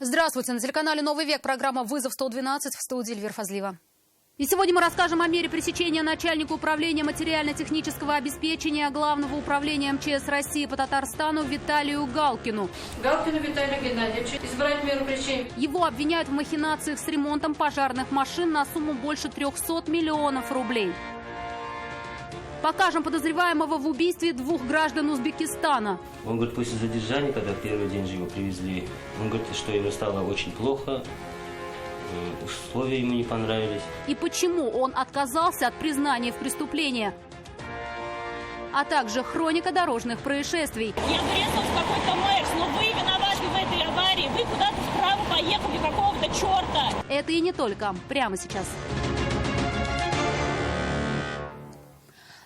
Здравствуйте. На телеканале «Новый век» программа «Вызов 112» в студии Эльвира Фазлиева. И сегодня мы расскажем о мере пресечения начальника управления материально-технического обеспечения Главного управления МЧС России по Татарстану Виталию Галкину. Галкину Виталию Геннадьевичу избрать меру пресечения. Его обвиняют в махинациях с ремонтом пожарных машин на сумму больше 300 миллионов рублей. Покажем подозреваемого в убийстве 2 граждан Узбекистана. Он говорит, после задержания, когда первый день же его привезли, он говорит, что ему стало очень плохо, условия ему не понравились. И почему он отказался от признания в преступлении. А также хроника дорожных происшествий. Я врезалась в какой-то Мерс, но вы виноваты в этой аварии. Вы куда-то вправо поехали, какого-то черта. Это и не только. Прямо сейчас.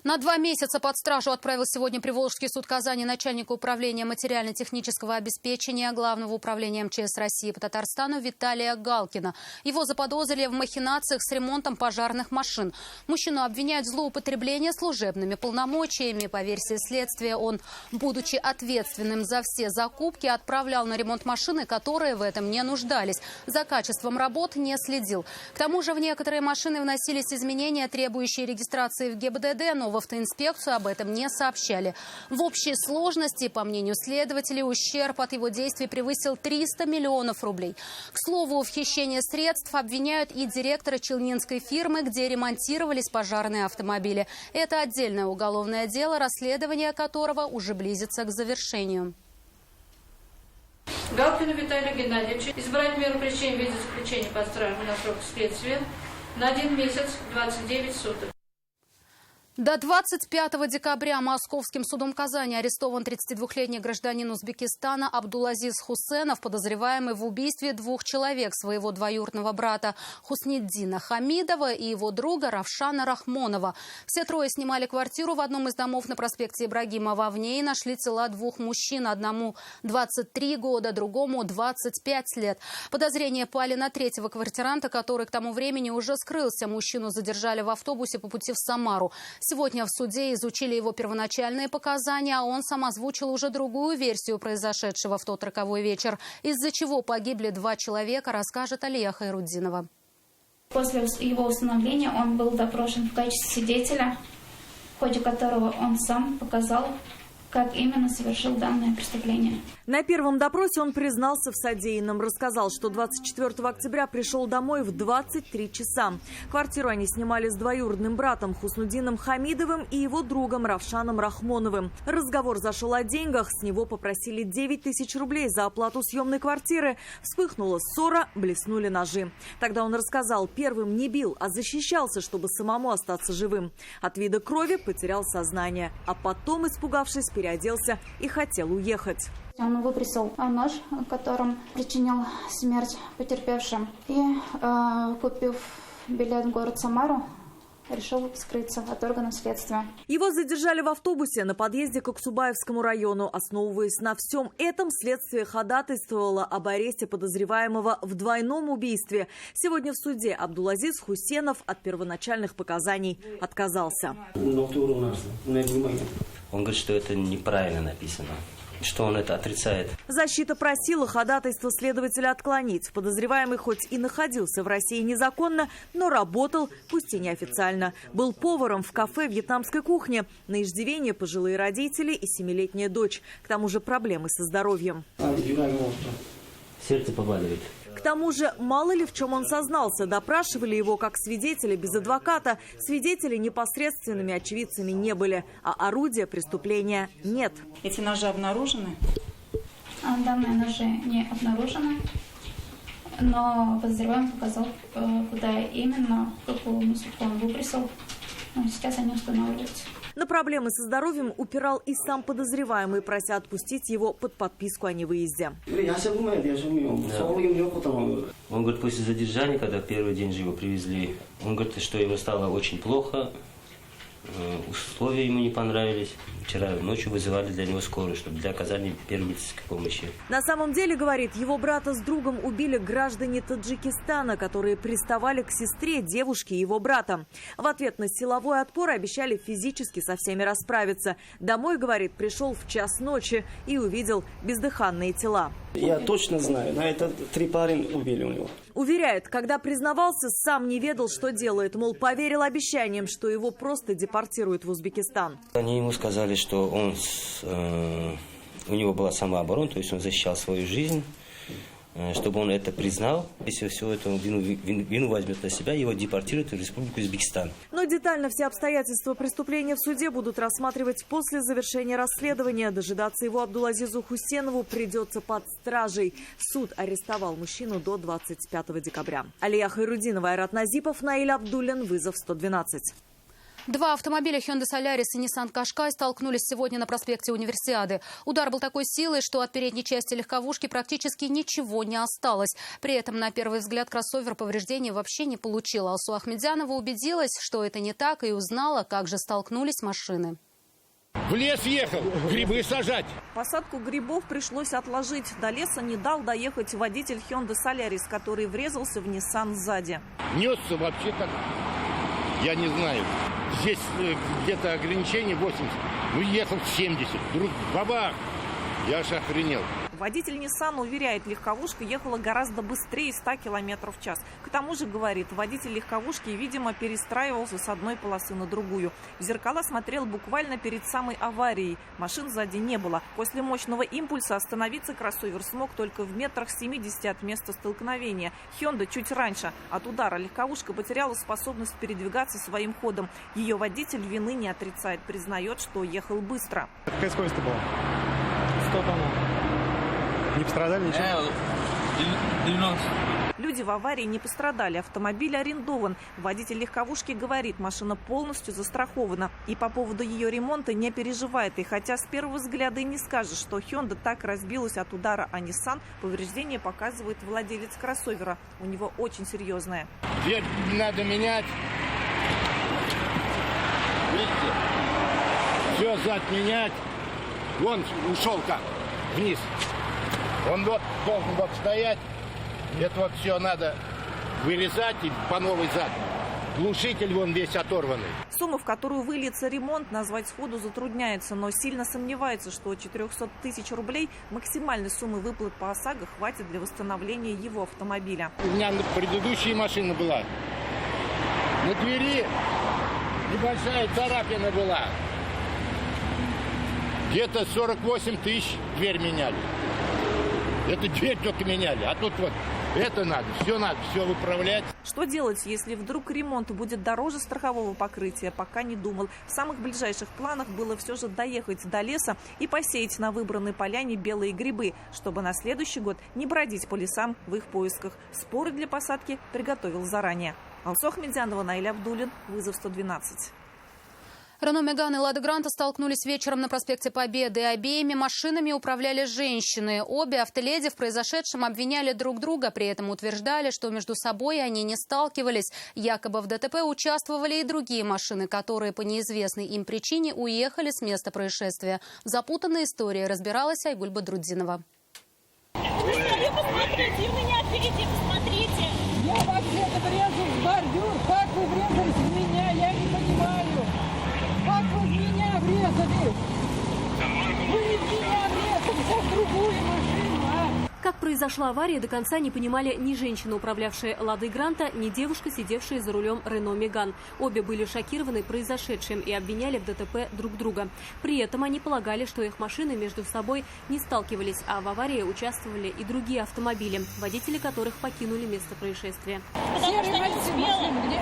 На 2 месяца под стражу отправил сегодня Приволжский суд Казани начальника управления материально-технического обеспечения Главного управления МЧС России по Татарстану Виталия Галкина. Его заподозрили в махинациях с ремонтом пожарных машин. Мужчину обвиняют в злоупотреблении служебными полномочиями. По версии следствия, он, будучи ответственным за все закупки, отправлял на ремонт машины, которые в этом не нуждались. За качеством работ не следил. К тому же в некоторые машины вносились изменения, требующие регистрации в ГИБДД, но в автоинспекцию об этом не сообщали. В общей сложности, по мнению следователей, ущерб от его действий превысил 300 миллионов рублей. К слову, в хищении средств обвиняют и директора челнинской фирмы, где ремонтировались пожарные автомобили. Это отдельное уголовное дело, расследование которого уже близится к завершению. Галкину Виталию Геннадьевичу избрать меру пресечения в виде заключения под стражу на срок следствия на 1 месяц 29 суток. До 25 декабря Московским судом Казани арестован 32-летний гражданин Узбекистана Абдулазиз Хусенов, подозреваемый в убийстве 2 человек, своего двоюродного брата Хусниддина Хамидова и его друга Равшана Рахмонова. Все 3 снимали квартиру в одном из домов на проспекте Ибрагимова. В ней нашли тела 2 мужчин, одному 23 года, другому 25 лет. Подозрения пали на 3-го квартиранта, который к тому времени уже скрылся. Мужчину задержали в автобусе по пути в Самару. Сегодня в суде изучили его первоначальные показания, а он сам озвучил уже другую версию произошедшего в тот роковой вечер. Из-за чего погибли 2 человека, расскажет Алия Хайруддинова. После его установления он был допрошен в качестве свидетеля, в ходе которого он сам показал, как именно совершил данное преступление. На первом допросе он признался в содеянном, рассказал, что 24 октября пришел домой в 23 часа. Квартиру они снимали с двоюродным братом Хусниддином Хамидовым и его другом Равшаном Рахмоновым. Разговор зашел о деньгах, с него попросили 9 тысяч рублей за оплату съемной квартиры. Вспыхнула ссора, блеснули ножи. Тогда он рассказал, первым не бил, а защищался, чтобы самому остаться живым. От вида крови потерял сознание, а потом, испугавшись, переоделся и хотел уехать. Он выбросил нож, которым причинил смерть потерпевшим, и, купив билет в город Самару, решил скрыться от органов следствия. Его задержали в автобусе на подъезде к Аксубаевскому району. Основываясь на всем этом, следствие ходатайствовало об аресте подозреваемого в двойном убийстве. Сегодня в суде Абдулазиз Хусенов от первоначальных показаний отказался. Он говорит, что это неправильно написано, что он это отрицает. Защита просила ходатайство следователя отклонить. Подозреваемый хоть и находился в России незаконно, но работал, пусть и неофициально. Был поваром в кафе вьетнамской кухни. На иждивении пожилые родители и 7-летняя дочь. К тому же проблемы со здоровьем. Сердце побаливает. К тому же, мало ли в чем он сознался. Допрашивали его как свидетеля без адвоката. Свидетели непосредственными очевидцами не были, а орудия преступления нет. Эти ножи обнаружены? Данные ножи не обнаружены, но подозреваемый показал, куда именно, какую мусорку он выбросил. Но сейчас они устанавливаются. На проблемы со здоровьем упирал и сам подозреваемый, прося отпустить его под подписку о невыезде. Он говорит, после задержания, когда первый день же его привезли, он говорит, что ему стало очень плохо, Условия ему не понравились. Вчера ночью вызывали для него скорую, чтобы для оказания первой медицинской помощи. На самом деле, говорит, его брата с другом убили граждане Таджикистана, которые приставали к сестре девушки его брата. В ответ на силовой отпор обещали физически со всеми расправиться. Домой, говорит, пришел в час ночи и увидел бездыханные тела. Я точно знаю, на это 3 парня убили у него. Уверяет, когда признавался, сам не ведал, что делает. Мол, поверил обещаниям, что его просто депортируют в Узбекистан. Они ему сказали, что у него была самооборона, то есть он защищал свою жизнь. Чтобы он это признал, если всю эту вину возьмет на себя, его депортируют в Республику Узбекистан. Но детально все обстоятельства преступления в суде будут рассматривать после завершения расследования. Дожидаться его Абдулазизу Хусенову придется под стражей. Суд арестовал мужчину до 25 декабря. Алия Хайрудинова, Айрат Назипов, Наиль Абдуллин, вызов 112. Два автомобиля Hyundai Solaris и Nissan Qashqai столкнулись сегодня на проспекте Универсиады. Удар был такой силой, что от передней части легковушки практически ничего не осталось. При этом, на первый взгляд, кроссовер повреждений вообще не получил. Алсу Ахмедзянова убедилась, что это не так, и узнала, как же столкнулись машины. В лес ехал, грибы сажать. Посадку грибов пришлось отложить. До леса не дал доехать водитель Hyundai Solaris, который врезался в Nissan сзади. Несся вообще так, я не знаю. Здесь где-то ограничение 80. Ну, ехал 70. Вдруг бабах! Я аж охренел. Водитель Nissan уверяет, легковушка ехала гораздо быстрее 100 км в час. К тому же, говорит, водитель легковушки, видимо, перестраивался с одной полосы на другую. В зеркала смотрел буквально перед самой аварией. Машин сзади не было. После мощного импульса остановиться кроссовер смог только в метрах 70 от места столкновения. Hyundai чуть раньше. От удара легковушка потеряла способность передвигаться своим ходом. Ее водитель вины не отрицает, признает, что ехал быстро. Какая скорость была? 100 тонн. Не пострадали ничего? 90. Люди в аварии не пострадали. Автомобиль арендован. Водитель легковушки говорит, машина полностью застрахована. И по поводу ее ремонта не переживает. И хотя с первого взгляда и не скажешь, что Hyundai так разбилась от удара, а Nissan, повреждение показывает владелец кроссовера. У него очень серьезное. Дверь надо менять. Видите? Все зад менять. Вон ушел как вниз. Он вот должен вот стоять. Это вот все надо вырезать и по новой зад. Глушитель вон весь оторванный. Сумма, в которую выльется ремонт, назвать сходу затрудняется, но сильно сомневается, что 400 тысяч рублей максимальной суммы выплат по ОСАГО хватит для восстановления его автомобиля. У меня предыдущая машина была. На двери небольшая царапина была. Где-то 48 тысяч дверь меняли. Это дверь только меняли, а тут вот это надо все выправлять. Что делать, если вдруг ремонт будет дороже страхового покрытия, пока не думал. В самых ближайших планах было все же доехать до леса и посеять на выбранной поляне белые грибы, чтобы на следующий год не бродить по лесам в их поисках. Споры для посадки приготовил заранее. Алсу Ахмедзянова, Наиль Абдуллин, вызов 112. Рено Меган и Лада Гранта столкнулись вечером на проспекте Победы. Обеими машинами управляли женщины. Обе автоледи в произошедшем обвиняли друг друга. При этом утверждали, что между собой они не сталкивались. Якобы в ДТП участвовали и другие машины, которые по неизвестной им причине уехали с места происшествия. В запутанной истории разбиралась Айгуль Бадруддинова. Вы посмотрите, и меня впереди, посмотрите. Я вообще-то врезал в бордюр. Как вы врезались в меня, я не понимаю. Как вы в меня врезались? Вы не в меня врезались, а в другую машину, а? Как произошла авария, до конца не понимали ни женщина, управлявшая Ладой Гранта, ни девушка, сидевшая за рулем Рено Меган. Обе были шокированы произошедшим и обвиняли в ДТП друг друга. При этом они полагали, что их машины между собой не сталкивались, а в аварии участвовали и другие автомобили, водители которых покинули место происшествия. Потому что не успела. Где?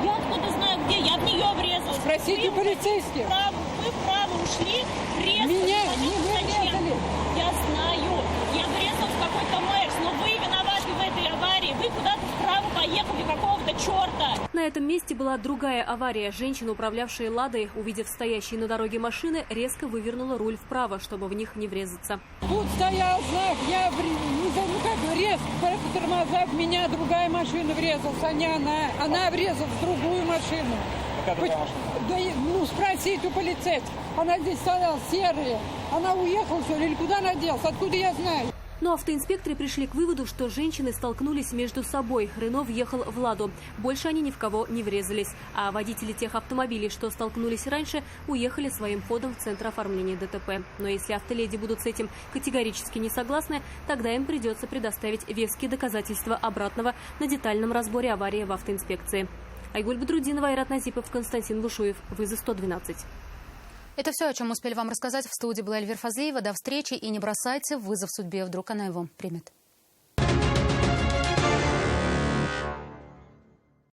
Я откуда знаю где, я в нее врезалась. Спросите полицейских. Вы вправо ушли, резко. Меня не Зачем? врезали. Я знаю. Я врезалась в какой-то Мерс, но вы виноваты в этой аварии. Вы куда-то вправо поехали, какого-то черта. На этом месте была другая авария. Женщина, управлявшая Ладой, увидев стоящие на дороге машины, резко вывернула руль вправо, чтобы в них не врезаться. Тут стоял знак, я резко по тормоза, в меня другая машина врезалась, а не она. Она врезалась в другую машину. Какая другая машина? Да, ну, спросить у полицейских. Она здесь стояла серая. Она уехала, что ли, или куда она делась? Откуда я знаю? Но автоинспекторы пришли к выводу, что женщины столкнулись между собой. Рено въехал в «Ладу». Больше они ни в кого не врезались. А водители тех автомобилей, что столкнулись раньше, уехали своим ходом в центр оформления ДТП. Но если автоледи будут с этим категорически не согласны, тогда им придется предоставить веские доказательства обратного на детальном разборе аварии в автоинспекции. Айгуль Бадрудинова, Айрат Назипов, Константин Бушуев. Вызов 112. Это все, о чем успели вам рассказать. В студии была Эльвира Фазлиева. До встречи и не бросайте вызов судьбе. Вдруг она его примет.